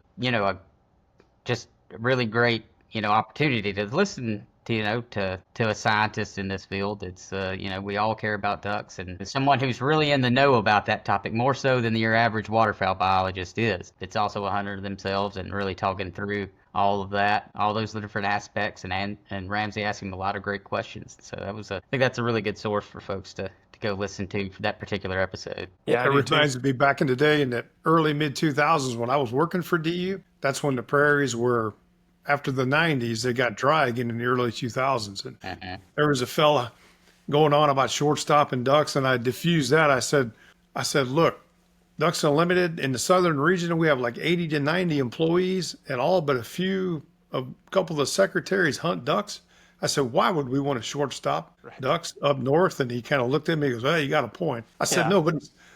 Speaker 4: just really great, opportunity to listen to, to a scientist in this field. It's, we all care about ducks, and someone who's really in the know about that topic more so than your average waterfowl biologist is. It's also a hunter themselves and really talking through all of that, all those different aspects, and Ramsey asked him a lot of great questions. So I think that's a really good source for folks to go listen to for that particular episode.
Speaker 3: Yeah.
Speaker 5: It reminds me back in the day in the early mid 2000s when I was working for DU. That's when the prairies were, after the 90s, they got dry again in the early 2000s. And there was a fella going on about shortstop and ducks, and I diffused that. I said, look, Ducks Unlimited in the southern region, we have like 80 to 90 employees, and all but a couple of the secretaries hunt ducks. I said, why would we want to shortstop ducks up north? And he kind of looked at me and goes, hey, you got a point. I said,
Speaker 3: Yeah.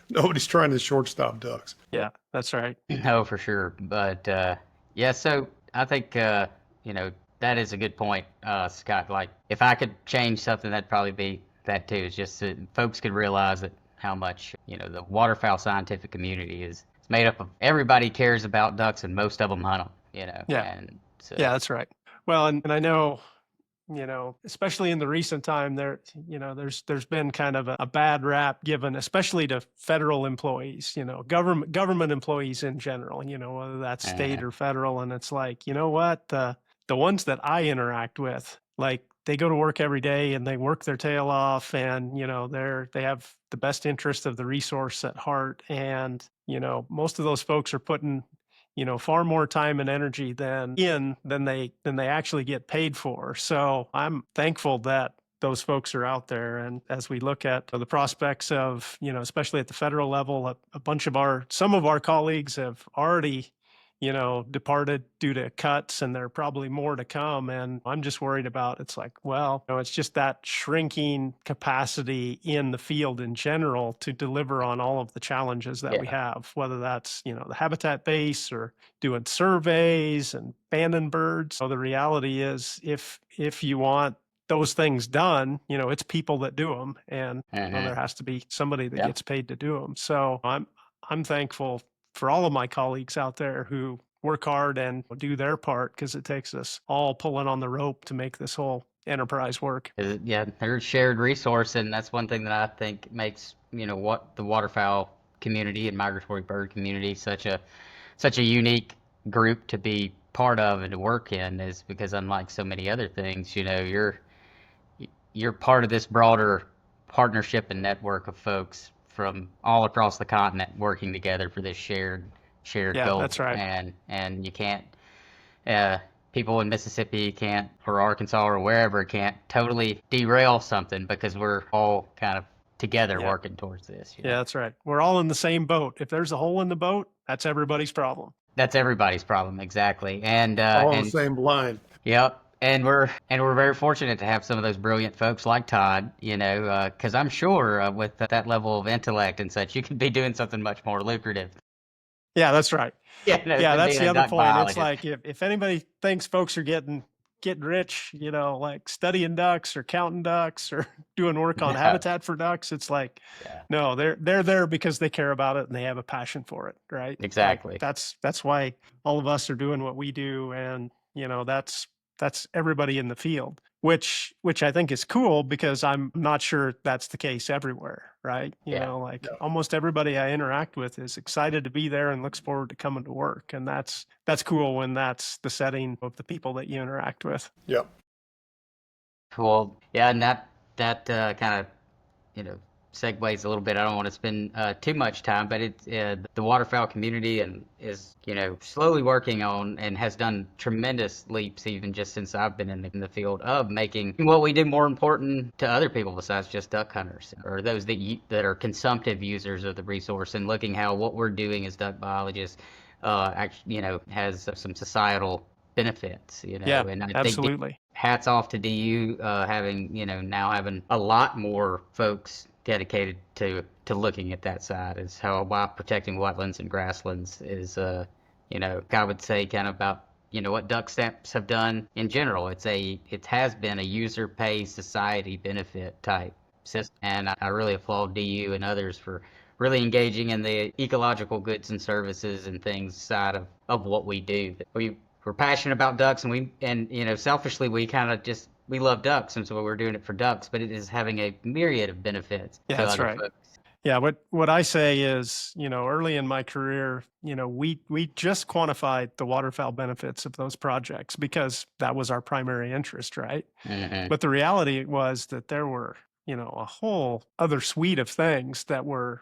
Speaker 5: nobody's trying to shortstop ducks.
Speaker 3: Yeah, that's right.
Speaker 4: No, for sure. But yeah, so I think that is a good point, Scott. Like, if I could change something, that'd probably be that too. It's just that folks could realize that how much the waterfowl scientific community is made up of everybody cares about ducks, and most of them hunt them.
Speaker 3: Yeah.
Speaker 4: And so,
Speaker 3: Yeah, that's right. Well, and I know, especially in the recent time, there's been kind of a bad rap given, especially to federal employees, government employees in general, whether that's state or federal. And it's like, you know what, the ones that I interact with, like, they go to work every day and they work their tail off, and they have the best interest of the resource at heart. And most of those folks are putting far more time and energy than they actually get paid for. So I'm thankful that those folks are out there. And as we look at the prospects of, especially at the federal level, some of our colleagues have already, departed due to cuts, and there are probably more to come. And I'm just worried about, it's like, well, it's just that shrinking capacity in the field in general to deliver on all of the challenges that we have, whether that's, the habitat base or doing surveys and banding birds. So the reality is, if you want those things done, it's people that do them, and there has to be somebody that gets paid to do them. So I'm thankful for all of my colleagues out there who work hard and do their part, because it takes us all pulling on the rope to make this whole enterprise work.
Speaker 4: Yeah, they're a shared resource, and that's one thing that I think makes, what the waterfowl community and migratory bird community such a unique group to be part of and to work in, is because unlike so many other things, you're part of this broader partnership and network of folks from all across the continent working together for this shared goal.
Speaker 3: That's right.
Speaker 4: And you can't people in Mississippi can't, or Arkansas or wherever, can't totally derail something, because we're all kind of together working towards this.
Speaker 3: Yeah, that's right. We're all in the same boat. If there's a hole in the boat, that's everybody's problem.
Speaker 4: That's everybody's problem, exactly. And
Speaker 5: all on the same line.
Speaker 4: Yep. And we're very fortunate to have some of those brilliant folks like Todd, because I'm sure with that level of intellect and such, you could be doing something much more lucrative.
Speaker 3: Yeah, that's right.
Speaker 4: Yeah,
Speaker 3: that's the other point.
Speaker 4: Biologist.
Speaker 3: It's like if anybody thinks folks are getting rich, like studying ducks or counting ducks or doing work on habitat for ducks, it's like, no, they're there because they care about it and they have a passion for it, right?
Speaker 4: Exactly.
Speaker 3: Like, that's why all of us are doing what we do, and that's everybody in the field, which I think is cool, because I'm not sure that's the case everywhere, right? Almost everybody I interact with is excited to be there and looks forward to coming to work. And that's cool when that's the setting of the people that you interact with.
Speaker 5: Yep.
Speaker 4: Well, yeah, and that kind of, segues a little bit. I don't want to spend too much time, but it's the waterfowl community and is slowly working on, and has done tremendous leaps even just since I've been in the field, of making what we do more important to other people besides just duck hunters, or those that are consumptive users of the resource, and looking how what we're doing as duck biologists actually has some societal benefits.
Speaker 3: Yeah,
Speaker 4: and I
Speaker 3: absolutely.
Speaker 4: think hats off to DU having now having a lot more folks dedicated to looking at that side, is why protecting wetlands and grasslands is I would say kind of about what duck stamps have done in general. It has been a user pay society benefit type system, and I really applaud DU and others for really engaging in the ecological goods and services and things side of what we do. We're passionate about ducks, and selfishly we kind of just we love ducks, and so we're doing it for ducks, but it is having a myriad of benefits to
Speaker 3: that's
Speaker 4: other
Speaker 3: right.
Speaker 4: folks.
Speaker 3: Yeah, what I say is, early in my career, we just quantified the waterfowl benefits of those projects because that was our primary interest, right?
Speaker 4: Mm-hmm.
Speaker 3: But the reality was that there were, a whole other suite of things that were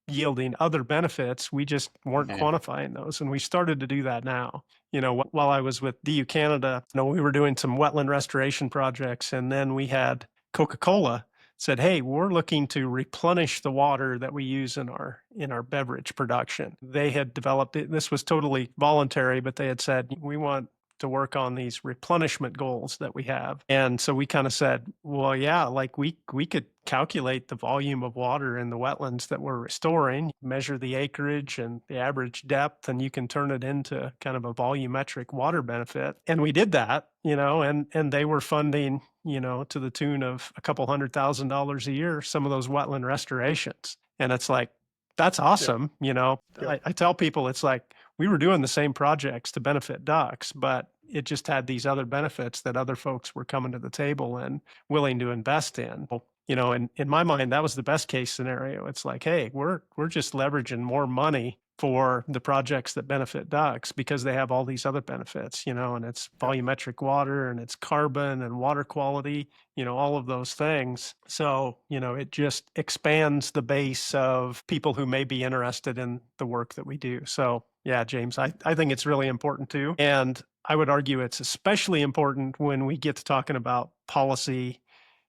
Speaker 3: yielding other benefits. We just weren't quantifying those, and we started to do that now. While I was with DU Canada, we were doing some wetland restoration projects, and then we had Coca-Cola said, hey, we're looking to replenish the water that we use in our beverage production. They had developed it. This was totally voluntary, but they had said, we want to work on these replenishment goals that we have. And so we kind of said, well, yeah, like we could calculate the volume of water in the wetlands that we're restoring, measure the acreage and the average depth, and you can turn it into kind of a volumetric water benefit. And we did that, and they were funding, to the tune of $200,000 a year, some of those wetland restorations. And it's like, that's awesome. I tell people, it's like, we were doing the same projects to benefit ducks, but it just had these other benefits that other folks were coming to the table and willing to invest in. In my mind, that was the best case scenario. It's like, hey, we're just leveraging more money for the projects that benefit ducks because they have all these other benefits, and it's volumetric water and it's carbon and water quality, all of those things. So, it just expands the base of people who may be interested in the work that we do. So, yeah, James, I think it's really important too. And I would argue it's especially important when we get to talking about policy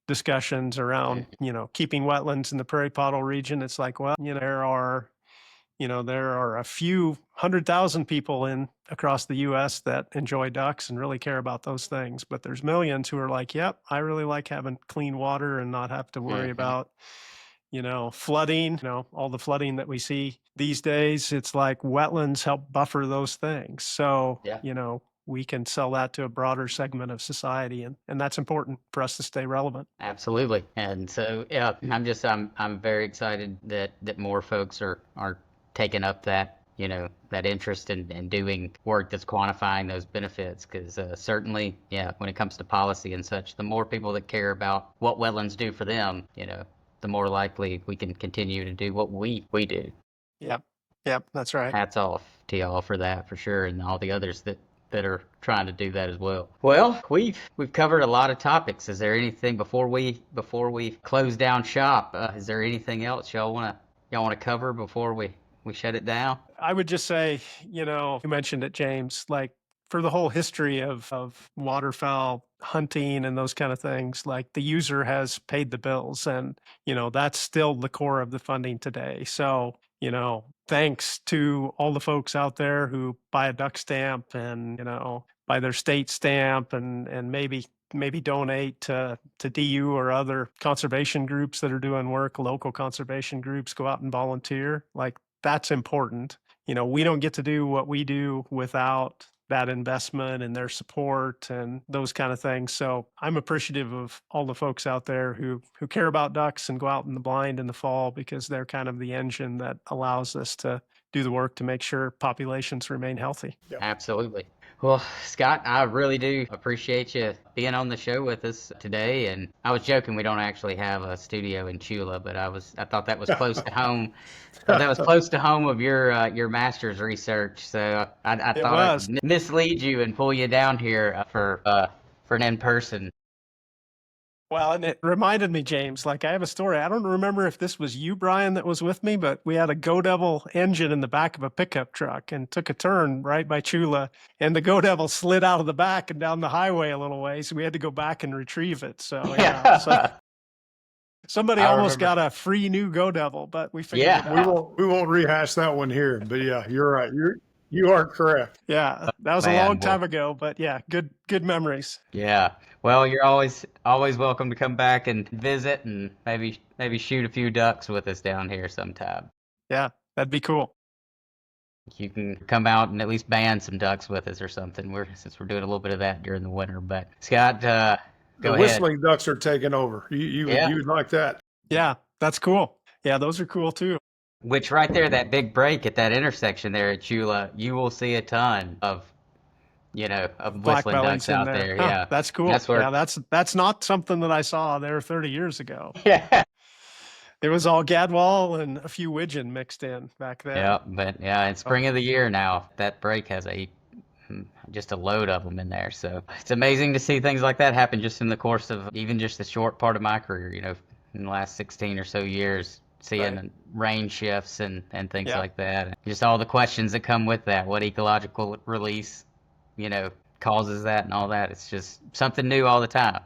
Speaker 3: discussions around, keeping wetlands in the prairie pothole region. It's like, well, there are a few 100,000 people across the U.S. that enjoy ducks and really care about those things. But there's millions who are like, yep, I really like having clean water and not have to worry about, flooding, all the flooding that we see these days. It's like wetlands help buffer those things. So, we can sell that to a broader segment of society. And that's important for us to stay relevant.
Speaker 4: Absolutely. And so, yeah, I'm very excited that more folks are taking up that, that interest in doing work that's quantifying those benefits. Because certainly, yeah, when it comes to policy and such, the more people that care about what wetlands do for them, the more likely we can continue to do what we do.
Speaker 3: Yep, that's right.
Speaker 4: Hats off to y'all for that, for sure, and all the others that are trying to do that as well. Well, we've covered a lot of topics. Is there anything before we close down shop? Is there anything else y'all wanna cover before we shut it down?
Speaker 3: I would just say, you mentioned it, James, like for the whole history of waterfowl hunting and those kind of things, like the user has paid the bills, and that's still the core of the funding today. So thanks to all the folks out there who buy a duck stamp and buy their state stamp and maybe donate to DU or other conservation groups that are doing work. Local conservation groups, go out and volunteer. Like, that's important. We don't get to do what we do without that investment and their support and those kind of things. So I'm appreciative of all the folks out there who care about ducks and go out in the blind in the fall, because they're kind of the engine that allows us to do the work to make sure populations remain healthy.
Speaker 5: Yeah.
Speaker 4: Absolutely. Well, Scott, I really do appreciate you being on the show with us today. And I was joking, we don't actually have a studio in Chula, but I thought that was close to home. That was close to home of your master's research. So I thought I'd mislead you and pull you down here for an in-person.
Speaker 3: Well, and it reminded me, James, like I have a story. I don't remember if this was you, Brian, that was with me, but we had a Go Devil engine in the back of a pickup truck and took a turn right by Chula, and the Go Devil slid out of the back and down the highway a little way, so we had to go back and retrieve it. So, somebody almost got a free new Go Devil, but we figured it out.
Speaker 5: We won't rehash that one here, but yeah, you're right. You are correct.
Speaker 3: Yeah, that was a long time ago, but yeah, good memories.
Speaker 4: Yeah. Well, you're always welcome to come back and visit and maybe shoot a few ducks with us down here sometime.
Speaker 3: Yeah, that'd be cool.
Speaker 4: You can come out and at least band some ducks with us or something. Since we're doing a little bit of that during the winter. But Scott, go ahead.
Speaker 5: The whistling ducks are taking over. You would like that?
Speaker 3: Yeah, that's cool. Yeah, those are cool too.
Speaker 4: Which right there, that big break at that intersection there at Chula, you will see a ton of whistling ducks out there.
Speaker 3: Huh,
Speaker 4: yeah,
Speaker 3: that's cool. That's not something that I saw there 30 years ago.
Speaker 4: Yeah,
Speaker 3: it was all gadwall and a few widgeon mixed in back then.
Speaker 4: Yeah, but in spring of the year now, that break has just a load of them in there. So it's amazing to see things like that happen just in the course of even just a short part of my career. In the last 16 or so years. Seeing rain shifts and things like that. And just all the questions that come with that. What ecological release, causes that and all that. It's just something new all the time.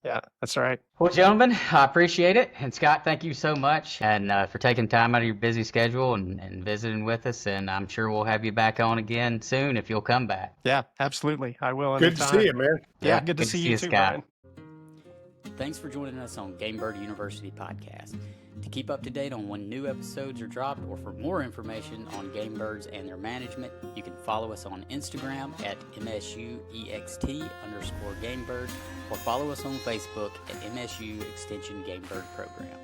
Speaker 3: Yeah, that's right.
Speaker 4: Well, gentlemen, I appreciate it. And Scott, thank you so much and for taking time out of your busy schedule and visiting with us. And I'm sure we'll have you back on again soon if you'll come back.
Speaker 3: Yeah, absolutely. I will.
Speaker 5: Good to see you, man.
Speaker 3: Yeah, good to see you too,
Speaker 4: Scott.
Speaker 3: Brian.
Speaker 1: Thanks for joining us on Gamebird University podcast. To keep up to date on when new episodes are dropped or for more information on game birds and their management, you can follow us on Instagram at MSUEXT_Gamebird or follow us on Facebook at MSU Extension Gamebird Program.